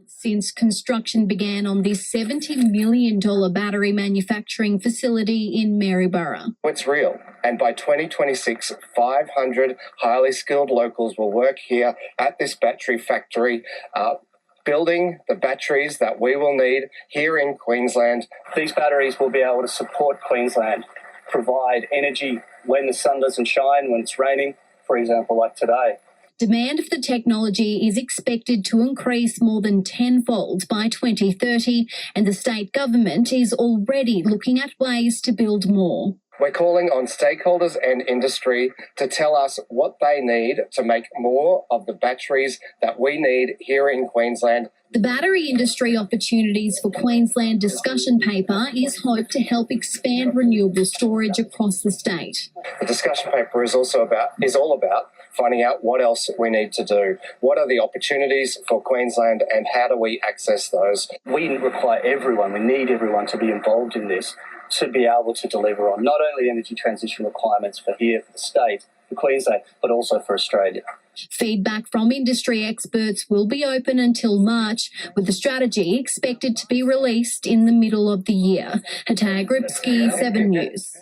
since construction began on this $70 million battery manufacturing facility in Maryborough. It's real, and by 2026, 500 highly skilled locals will work here at this battery factory, building the batteries that we will need here in Queensland. These batteries will be able to support Queensland, provide energy when the sun doesn't shine, when it's raining, for example, like today. Demand for the technology is expected to increase more than tenfold by 2030, and the state government is already looking at ways to build more. We're calling on stakeholders and industry to tell us what they need to make more of the batteries that we need here in Queensland. The Battery Industry Opportunities for Queensland discussion paper is hoped to help expand renewable storage across the state. The discussion paper is all about finding out what else we need to do. What are the opportunities for Queensland and how do we access those? We require everyone, we need everyone to be involved in this to be able to deliver on not only energy transition requirements for here, for the state, for Queensland, but also for Australia. Feedback from industry experts will be open until March, with the strategy expected to be released in the middle of the year. Hatag Ripsky, 7 News.